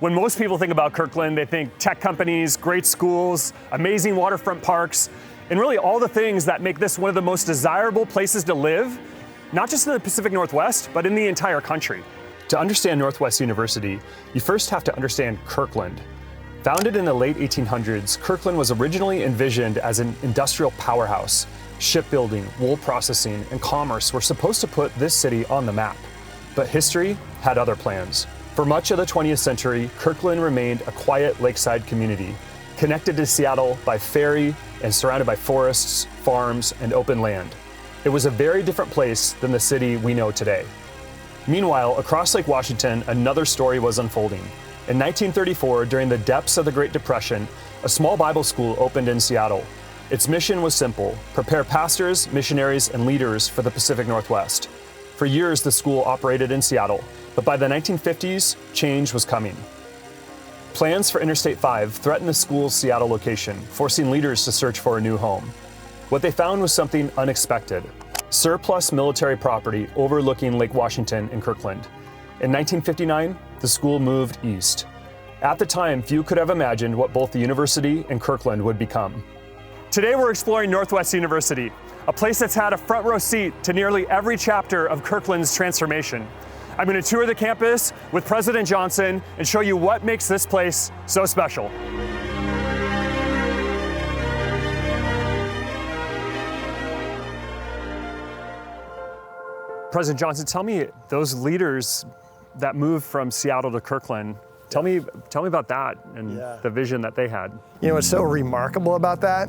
When most people think about Kirkland, they think tech companies, great schools, amazing waterfront parks, and really all the things that make this one of the most desirable places to live, not just in the Pacific Northwest, but in the entire country. To understand Northwest University, you first have to understand Kirkland. Founded in the late 1800s, Kirkland was originally envisioned as an industrial powerhouse. Shipbuilding, wool processing, and commerce were supposed to put this city on the map. But history had other plans. For much of the 20th century, Kirkland remained a quiet lakeside community, connected to Seattle by ferry and surrounded by forests, farms, and open land. It was a very different place than the city we know today. Meanwhile, across Lake Washington, another story was unfolding. In 1934, during the depths of the Great Depression, a small Bible school opened in Seattle. Its mission was simple: prepare pastors, missionaries, and leaders for the Pacific Northwest. For years, the school operated in Seattle, but by the 1950s, change was coming. Plans for Interstate 5 threatened the school's Seattle location, forcing leaders to search for a new home. What they found was something unexpected: surplus military property overlooking Lake Washington in Kirkland. In 1959, the school moved east. At the time, few could have imagined what both the university and Kirkland would become. Today we're exploring Northwest University, a place that's had a front row seat to nearly every chapter of Kirkland's transformation. I'm going to tour the campus with President Johnson and show you what makes this place so special. President Johnson, tell me, those leaders that moved from Seattle to Kirkland, tell me about that and the vision that they had. You know what's so remarkable about that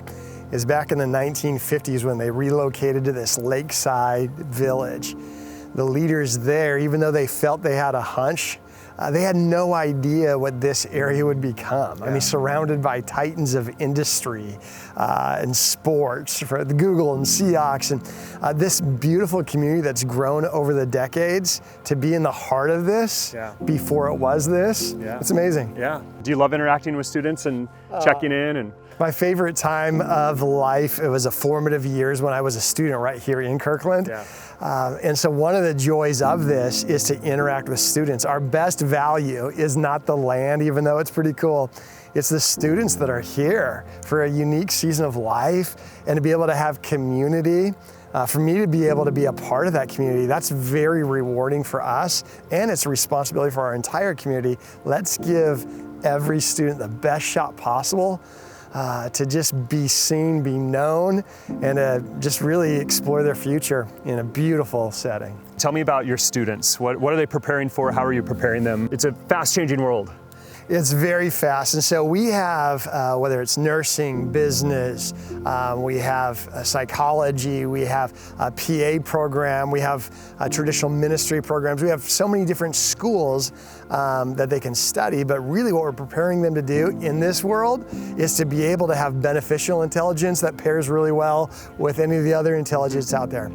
is back in the 1950s when they relocated to this lakeside village, the leaders there, even though they felt they had a hunch, they had no idea what this area would become. I mean, surrounded by titans of industry and sports, for the Google and Seahawks, and this beautiful community that's grown over the decades, to be in the heart of this before it was this, it's amazing. Yeah. Do you love interacting with students and checking in? And my favorite time of life, it was a formative years when I was a student right here in Kirkland. And so one of the joys of this is to interact with students. Our best value is not the land, even though it's pretty cool. It's the students that are here for a unique season of life, and to be able to have community. For me to be able to be a part of that community, that's very rewarding for us, and it's a responsibility for our entire community. Let's give every student the best shot possible to just be seen, be known, and to just really explore their future in a beautiful setting. Tell me about your students. What are they preparing for? How are you preparing them? It's a fast-changing world. It's very fast, and so we have, whether it's nursing, business, we have psychology, we have a PA program, we have traditional ministry programs. We have so many different schools that they can study, but really what we're preparing them to do in this world is to be able to have beneficial intelligence that pairs really well with any of the other intelligence out there.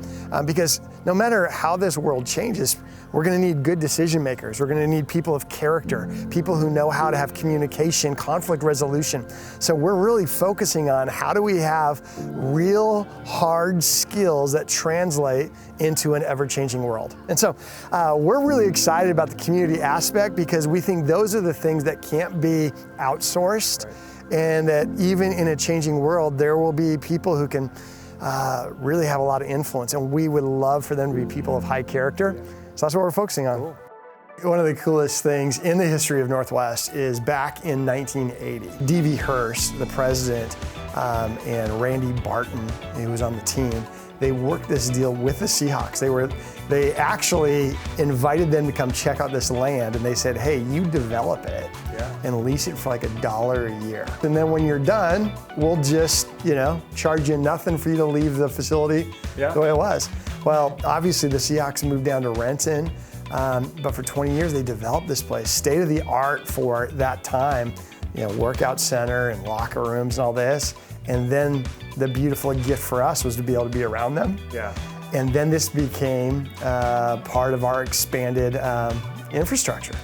Because no matter how this world changes, we're going to need good decision makers. We're going to need people of character, people who know how to have communication, conflict resolution. So we're really focusing on how do we have real hard skills that translate into an ever-changing world. And so we're really excited about the community aspect because we think those are the things that can't be outsourced, and that even in a changing world, there will be people who can really have a lot of influence, and we would love for them to be people of high character. So that's what we're focusing on. Cool. One of the coolest things in the history of Northwest is back in 1980, D.V. Hurst, the president, and Randy Barton, who was on the team, they worked this deal with the Seahawks. They actually invited them to come check out this land, and they said, hey, you develop it and lease it for like $1 a year. And then when you're done, we'll just, charge you nothing for you to leave the facility the way it was. Well, obviously the Seahawks moved down to Renton, but for 20 years they developed this place, state of the art for that time, workout center and locker rooms and all this. And then the beautiful gift for us was to be able to be around them. And then this became part of our expanded infrastructure.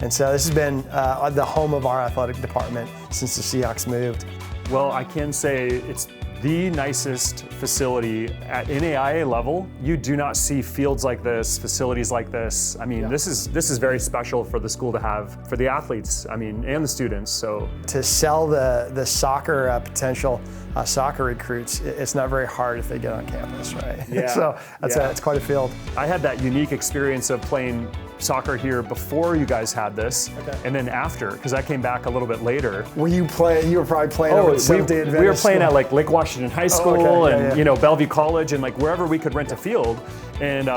And so this has been the home of our athletic department since the Seahawks moved. Well, I can say it's the nicest facility at NAIA level. You do not see fields like this, facilities like this. I mean, this is very special for the school to have, for the athletes, I mean, and the students. So to sell the soccer potential soccer recruits, it's not very hard if they get on campus, right? Yeah. So it's quite a field. I had that unique experience of playing soccer here before you guys had this, and then after, because I came back a little bit later. Were you playing? You were probably playing over at Seventh-day Adventist we were playing at like Lake Washington High School and you know, Bellevue College and like wherever we could rent a field, and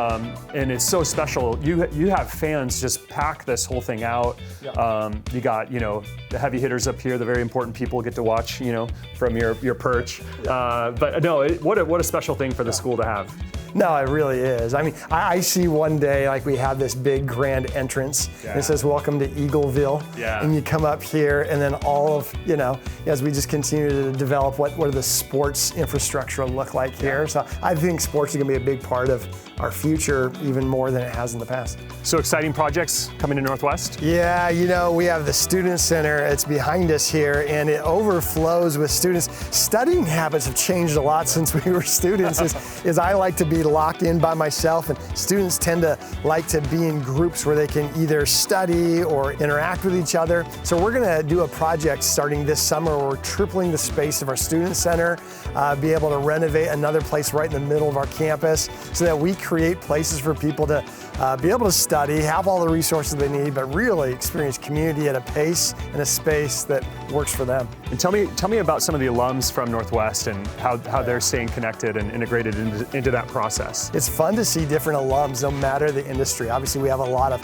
it's so special. You have fans just pack this whole thing out. You got, you know, the heavy hitters up here, the very important people get to watch, you know, from your perch. But no, what a special thing for the school to have. No, it really is. I mean, I see one day, like we have this big grand entrance, and it says, "Welcome to Eagleville." And you come up here, and then all of, you know, as we just continue to develop what the sports infrastructure will look like here. So I think sports is gonna be a big part of our future, even more than it has in the past. So exciting projects coming to Northwest? Yeah, you know, we have the Student Center, it's behind us here, and it overflows with students. Studying habits have changed a lot since we were students, is I like to be locked in by myself, and students tend to like to be in groups where they can either study or interact with each other. So we're gonna do a project starting this summer where we're tripling the space of our Student Center, be able to renovate another place right in the middle of our campus so that we create places for people to be able to study, have all the resources they need, but really experience community at a pace and a space that works for them. And tell me about some of the alums from Northwest and how they're staying connected and integrated into that process. It's fun to see different alums, no matter the industry. Obviously, we have a lot of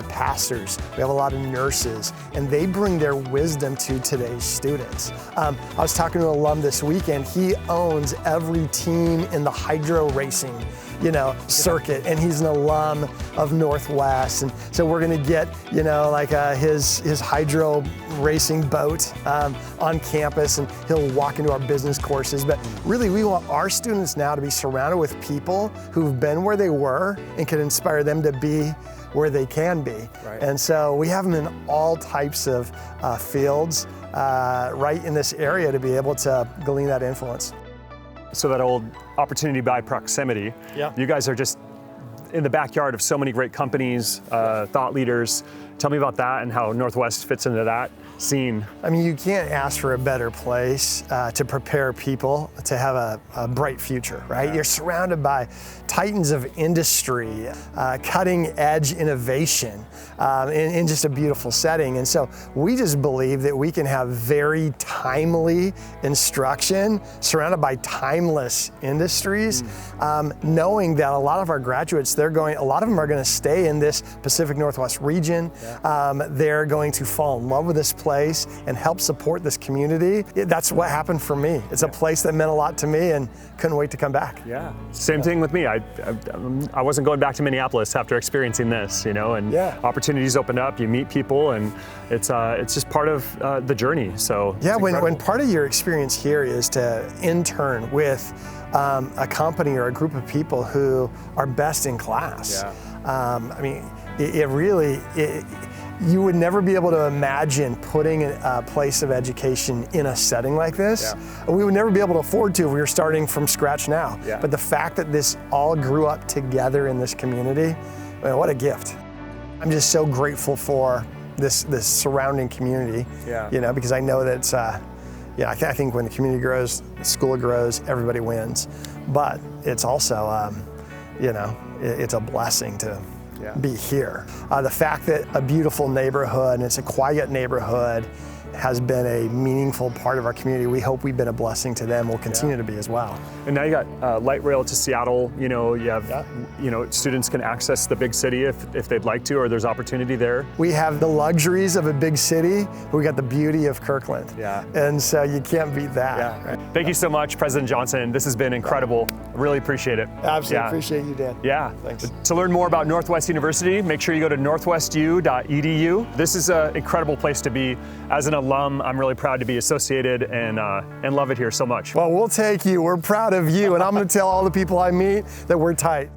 pastors, we have a lot of nurses, and they bring their wisdom to today's students. I was talking to an alum this weekend. He owns every team in the hydro racing, you know, circuit, and he's an alum of Northwest, and so we're gonna get, you know, like his hydro racing boat on campus, and he'll walk into our business courses. But really, we want our students now to be surrounded with people who've been where they were and can inspire them to be where they can be. And so we have them in all types of fields right in this area to be able to glean that influence. So that old opportunity by proximity, you guys are just in the backyard of so many great companies, thought leaders. Tell me about that and how Northwest fits into that scene. I mean, you can't ask for a better place to prepare people to have a bright future, right? You're surrounded by titans of industry, cutting edge innovation in just a beautiful setting. And so we just believe that we can have very timely instruction surrounded by timeless industries, knowing that a lot of our graduates, a lot of them are going to stay in this Pacific Northwest region. They're going to fall in love with this place and help support this community. That's what happened for me. It's a place that meant a lot to me and couldn't wait to come back. Same thing with me. I wasn't going back to Minneapolis after experiencing this, you know, and opportunities open up, you meet people, and it's just part of the journey. So when part of your experience here is to intern with a company or a group of people who are best in class. I mean, you would never be able to imagine putting a place of education in a setting like this. We would never be able to afford to if we were starting from scratch now. But the fact that this all grew up together in this community, man, what a gift. I'm just so grateful for this surrounding community, you know, because I know that it's, I think when the community grows, the school grows, everybody wins. But it's also, you know, it's a blessing to be here. The fact that a beautiful neighborhood, and it's a quiet neighborhood, has been a meaningful part of our community. We hope we've been a blessing to them. We'll continue to be as well. And now you got light rail to Seattle. You know, you have, you know, students can access the big city if they'd like to, or there's opportunity there. We have the luxuries of a big city, but we got the beauty of Kirkland. And so you can't beat that. Thank you so much, President Johnson. This has been incredible. I really appreciate it. Absolutely appreciate you, Dan. Thanks. To learn more about Northwest University, make sure you go to northwestu.edu. This is an incredible place to be. As an alum, I'm really proud to be associated and love it here so much. Well, we'll take you. We're proud of you, and I'm going to tell all the people I meet that we're tight.